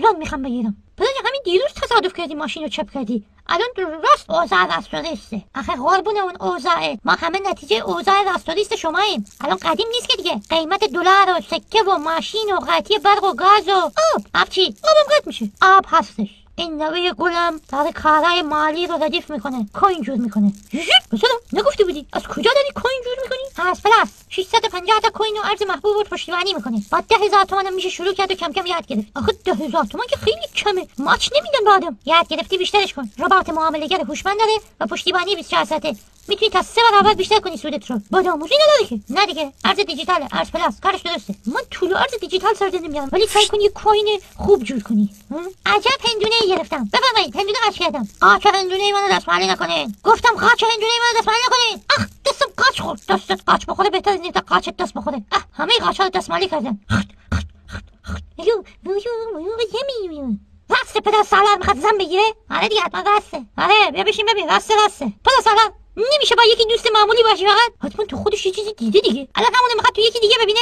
الان میخوام بگیرم. پدر همین دیروز تصادف کردی ماشین رو چپ کردی، الان راست اوضاع رستوریسته. آخه قربون اون اوضاعه، ما همه نتیجه اوضاع رستوریست شماییم. الان قدیم نیست که دیگه قیمت دلار و سکه و ماشین و قطعی برق و گاز و آب چی؟ آبم قطع میشه. آب هستش. این نوه گلم داره کارهای مالی رو ردیف میکنه، کوین جور میکنه. مثلا نگفته بودی از کجا داری کوین جور میکنی؟ از پلاس 650 تا کوین و ارز محبوب رو پشتیبانی میکنه. با 10,000 تومان میشه شروع کرد و کم کم یاد گرفت. آخه 10,000 تومان که خیلی کمه، ماچ نمیدن به آدم. یاد گرفتی بیشترش کن. ربات معامله‌گر هوشمند داره و پشتیبانی 24 ساعته. میتونی تا 3 برابر بیشتر کنی سودت رو. با آموزی نداره که. نه دیگه، ارز دیجیتال، ارز پلاس کارش درسته. من طول ارز دیجیتال سر نمیارم، ولی سعی کن یه کوین خوب جور کنی. عجب هندونه گرفتم. بفرمایید، هندونه قاچ کردم. قاچ هندونه منو دستمالی نکنین. گفتم قاچ هندونه منو دستمالی نکنین. دستم قاچ خورد. دستت قاچ بخوره بهتر از اینکه قاچت دست بخوره. همه قاچا رو دستمالی کردن. راسته پدر سالار میخواد زن بگیره؟ آره دیگه حتما راسته. آره بیا بشین ببین. راسته پدر سالار نمیشه با یکی دوست معمولی باشی فقط؟ حتما تو خودش یه چیزی دیده دیگه. الان همونه میخواد تو یکی دیگه ببینه.